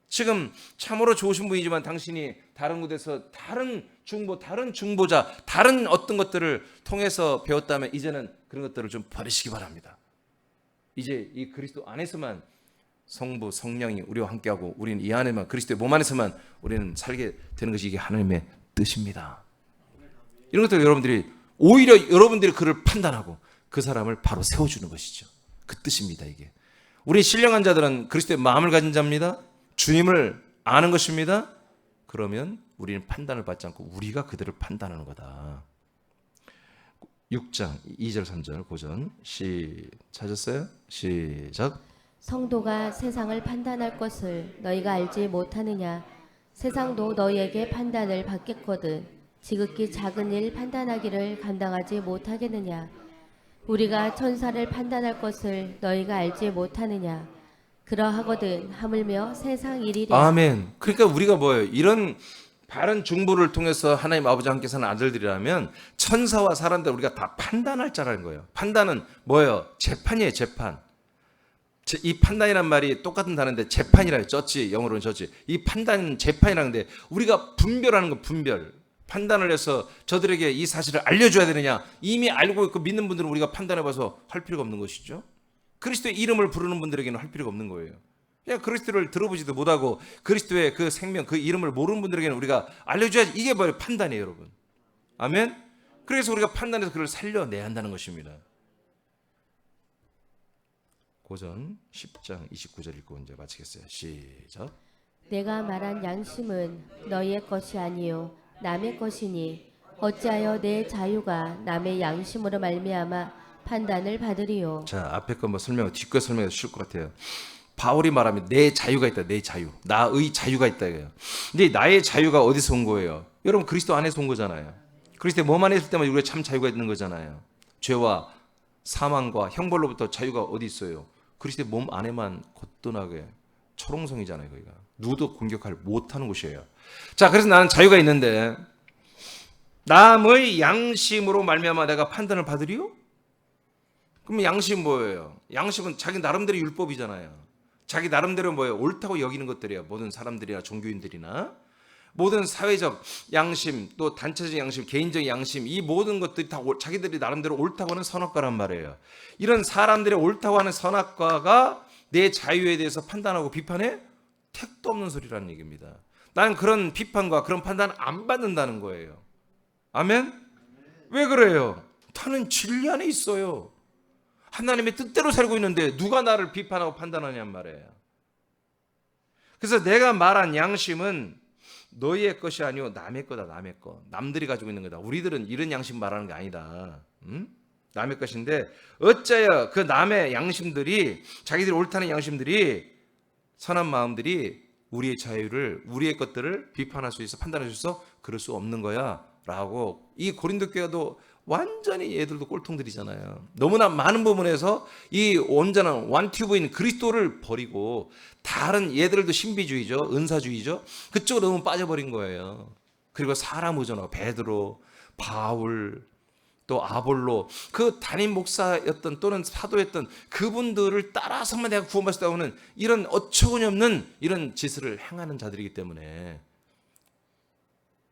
지금 참으로 좋으신 분이지만 당신이 다른 곳에서 다른 중보자, 다른 어떤 것들을 통해서 배웠다면 이제는 그런 것들을 좀 버리시기 바랍니다. 이제 이 그리스도 안에서만 성부, 성령이 우리와 함께하고 우리는 이 안에만 그리스도의 몸 안에서만 우리는 살게 되는 것이 이게 하나님의 뜻입니다. 이런 것들 여러분들이 오히려 여러분들이 그를 판단하고 그 사람을 바로 세워주는 것이죠. 그 뜻입니다. 이게 우리 신령한 자들은 그리스도의 마음을 가진 자입니다. 주님을 아는 것입니다. 그러면 우리는 판단을 받지 않고 우리가 그들을 판단하는 거다. 6장 2절 3절 고전 찾았어요? 시작.
성도가 세상을 판단할 것을 너희가 알지 못하느냐. 세상도 너희에게 판단을 받겠거든 지극히 작은 일 판단하기를 감당하지 못하겠느냐. 우리가 천사를 판단할 것을 너희가 알지 못하느냐. 그러하거든 하물며 세상 일이랴.
아멘. 그러니까 우리가 뭐예요? 이런 바른 중보를 통해서 하나님 아버지와 함께 사는 아들들이라면 천사와 사람들 우리가 다 판단할 자라는 거예요. 판단은 뭐예요? 재판이에요. 재판. 이 판단이란 말이 똑같은 단어인데 재판이라 해요. 저지, 영어로는 저지. 이 판단은 재판이라는데 우리가 분별하는 거 분별. 판단을 해서 저들에게 이 사실을 알려줘야 되느냐. 이미 알고 있고 믿는 분들은 우리가 판단해봐서 할 필요가 없는 것이죠. 그리스도의 이름을 부르는 분들에게는 할 필요가 없는 거예요. 그냥 그리스도를 들어보지도 못하고 그리스도의 그 생명, 그 이름을 모르는 분들에게는 우리가 알려줘야지. 이게 뭐예요? 판단이에요, 여러분. 아멘? 그래서 우리가 판단해서 그를 살려내야 한다는 것입니다. 고전 10장 29절 읽고 이제 마치겠어요. 시작.
내가 말한 양심은 너희의 것이 아니요 남의 것이니 어찌하여 내 자유가 남의 양심으로 말미암아 판단을 받으리요.
자, 앞에 거 뭐 설명, 뒷거 설명해도 쉬울 것 같아요. 바울이 말하면 내 자유가 있다. 내 자유. 나의 자유가 있다 이거예요. 근데 나의 자유가 어디서 온 거예요? 여러분 그리스도 안에서 온 거잖아요. 그리스도의 몸 안에 있을 때만 우리가 참 자유가 있는 거잖아요. 죄와 사망과 형벌로부터 자유가 어디 있어요? 그리스도의 몸 안에만 거뜬하게 초롱성이잖아요. 거기가 누구도 공격할 못하는 곳이에요. 자, 그래서 나는 자유가 있는데 남의 양심으로 말미암아 내가 판단을 받으리요? 그럼 양심 뭐예요? 양심은 자기 나름대로 율법이잖아요. 자기 나름대로 뭐예요? 옳다고 여기는 것들이에요. 모든 사람들이나 종교인들이나 모든 사회적 양심, 또 단체적 양심, 개인적 양심, 이 모든 것들이 다 자기들이 나름대로 옳다고 하는 선악과란 말이에요. 이런 사람들의 옳다고 하는 선악과가 내 자유에 대해서 판단하고 비판해? 택도 없는 소리라는 얘기입니다. 나는 그런 비판과 그런 판단을 안 받는다는 거예요. 아멘? 왜 그래요? 나는 진리 안에 있어요. 하나님의 뜻대로 살고 있는데 누가 나를 비판하고 판단하냔 말이에요. 그래서 내가 말한 양심은 너희의 것이 아니오 남의 거다. 남의 거. 남들이 가지고 있는 거다. 우리들은 이런 양심 말하는 게 아니다. 남의 것인데 어째여 그 남의 양심들이, 자기들이 옳다는 양심들이, 선한 마음들이 우리의 자유를, 우리의 것들을 비판할 수 있어, 판단할 수 있어? 그럴 수 없는 거야 라고. 이 고린도 교회도 완전히 얘들도 꼴통들이잖아요. 너무나 많은 부분에서 이 온전한 완튜브인 그리스도를 버리고 다른 얘들도 신비주의죠, 은사주의죠, 그쪽으로 너무 빠져버린 거예요. 그리고 사람 의존하고 베드로, 바울, 또 아볼로, 그 담임 목사였던 또는 사도였던 그분들을 따라서만 내가 구원받았다고 하는 이런 어처구니 없는 이런 짓을 행하는 자들이기 때문에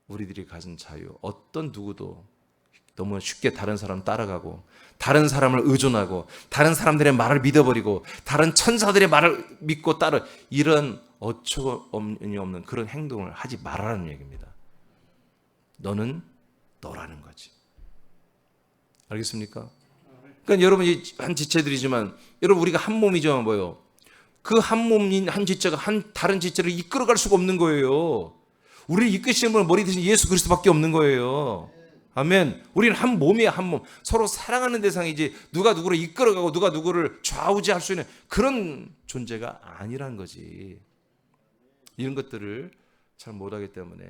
우리들이 가진 자유, 어떤 누구도 너무 쉽게 다른 사람 따라가고, 다른 사람을 의존하고, 다른 사람들의 말을 믿어버리고, 다른 천사들의 말을 믿고 따르, 이런 어처구니 없는 그런 행동을 하지 말라는 얘기입니다. 너는 너라는 거지. 알겠습니까? 그러니까 여러분, 이 한 지체들이지만 여러분, 우리가 한 몸이죠. 뭐요? 그 한 몸인 한 지체가 한 다른 지체를 이끌어갈 수가 없는 거예요. 우리를 이끄시는 분은 머리 대신 예수 그리스도밖에 없는 거예요. 아멘. 우리는 한 몸이야, 한 몸. 서로 사랑하는 대상이지 누가 누구를 이끌어가고 누가 누구를 좌우지할 수 있는 그런 존재가 아니란 거지. 이런 것들을 잘 못하기 때문에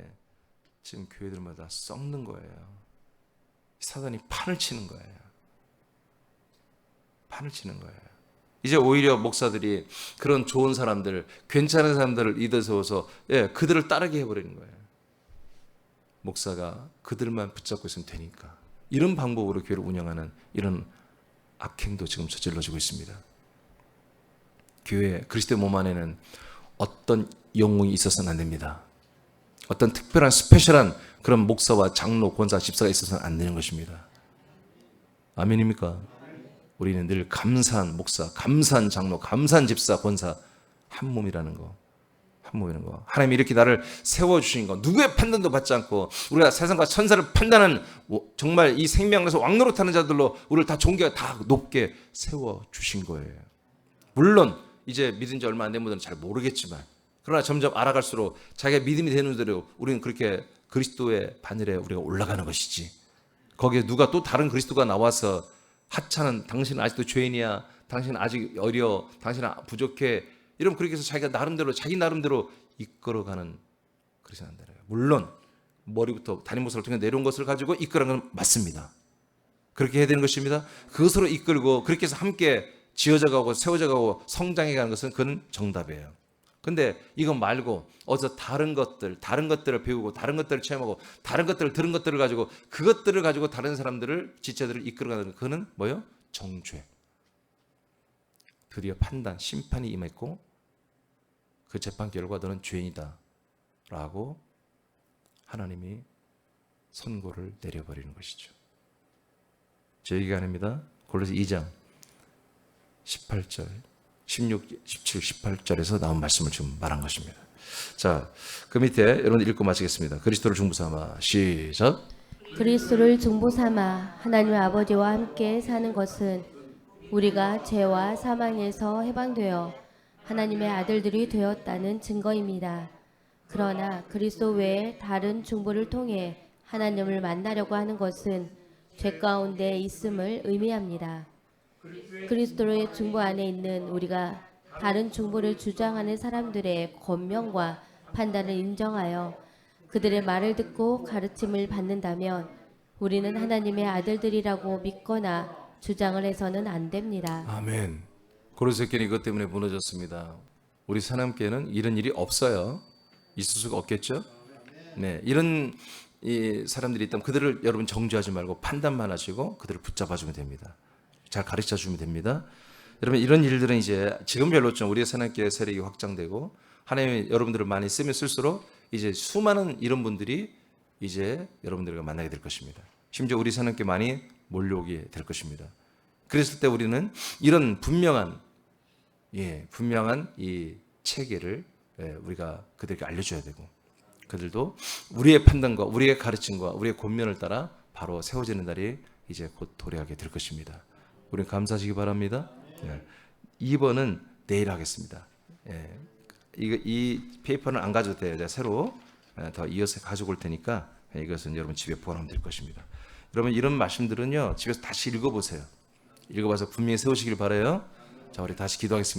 지금 교회들마다 썩는 거예요. 사단이 판을 치는 거예요. 판을 치는 거예요. 이제 오히려 목사들이 그런 좋은 사람들, 괜찮은 사람들을 이끌어 세워서 그들을 따르게 해버리는 거예요. 목사가 그들만 붙잡고 있으면 되니까. 이런 방법으로 교회를 운영하는 이런 악행도 지금 저질러지고 있습니다. 교회, 그리스도의 몸 안에는 어떤 영웅이 있어서는 안 됩니다. 어떤 특별한 스페셜한 그런 목사와 장로, 권사, 집사가 있어서는 안 되는 것입니다. 아멘입니까? 우리는 늘 감사한 목사, 감사한 장로, 감사한 집사, 권사, 한 몸이라는 거. 한 몸이라는 거. 하나님이 이렇게 나를 세워주신 거, 누구의 판단도 받지 않고 우리가 세상과 천사를 판단하는 정말 이 생명에서 왕노릇하는 자들로 우리를 다 존귀하게 다 높게 세워주신 거예요. 물론 이제 믿은 지 얼마 안 된 분들은 잘 모르겠지만, 그러나 점점 알아갈수록 자기가 믿음이 되는 대로 우리는 그렇게 그리스도의 바늘에 우리가 올라가는 것이지. 거기에 누가 또 다른 그리스도가 나와서 하찮은, 당신은 아직도 죄인이야, 당신은 아직 어려, 당신은 부족해, 이러면 그렇게 해서 자기가 나름대로, 자기 나름대로 이끌어가는, 그러지 않는다. 물론 머리부터 담임 목사를 통해 내려온 것을 가지고 이끌어가는 건 맞습니다. 그렇게 해야 되는 것입니다. 그것으로 이끌고 그렇게 해서 함께 지어져 가고 세워져 가고 성장해 가는 것은 그건 정답이에요. 근데 이거 말고 어디서 다른 것들을 배우고 다른 것들을 체험하고 다른 것들을 들은 것들을 가지고 그것들을 가지고 다른 사람들을, 지체들을 이끌어가는 것, 그거는 뭐예요? 정죄. 드디어 판단, 심판이 임했고 그 재판 결과 너는 죄인이다 라고 하나님이 선고를 내려버리는 것이죠. 제 얘기가 아닙니다. 골로새 2장 18절, 16, 17, 18절에서 나온 말씀을 지금 말한 것입니다. 자, 그 밑에 여러분 읽고 마치겠습니다. 그리스도를 중보삼아. 시작.
그리스도를 중보삼아 하나님 아버지와 함께 사는 것은 우리가 죄와 사망에서 해방되어 하나님의 아들들이 되었다는 증거입니다. 그러나 그리스도 외에 다른 중보를 통해 하나님을 만나려고 하는 것은 죄 가운데 있음을 의미합니다. 그리스도의 중보 안에 있는 우리가 다른 중보를 주장하는 사람들의 권명과 판단을 인정하여 그들의 말을 듣고 가르침을 받는다면 우리는 하나님의 아들들이라고 믿거나 주장을 해서는 안 됩니다.
아멘. 고린도 교회는 이것 때문에 무너졌습니다. 우리 사남교회는 이런 일이 없어요. 있을 수가 없겠죠. 네, 이런 이 사람들이 있다면 그들을 여러분 정죄하지 말고 판단만 하시고 그들을 붙잡아주면 됩니다. 잘 가르쳐주면 됩니다. 여러분 이런 일들은 이제 지금 별로 좀 우리의 새롭게 세력이 확장되고 하나님이 여러분들을 많이 쓰면 쓸수록 이제 수많은 이런 분들이 이제 여러분들과 만나게 될 것입니다. 심지어 우리 새롭게 많이 몰려오게 될 것입니다. 그랬을 때 우리는 이런 분명한 이 체계를 우리가 그들에게 알려줘야 되고 그들도 우리의 판단과 우리의 가르침과 우리의 권면을 따라 바로 세워지는 날이 이제 곧 도래하게 될 것입니다. 우리 감사하시기 바랍니다. 2번은 내일 하겠습니다. 이 페이퍼는 안 가져도 돼요. 제가 새로 더 이어서 가져올 테니까 이것은 여러분 집에 보관하면 될 것입니다. 여러분 이런 말씀들은요 집에서 다시 읽어보세요. 읽어봐서 분명히 세우시길 바라요. 자, 우리 다시 기도하겠습니다.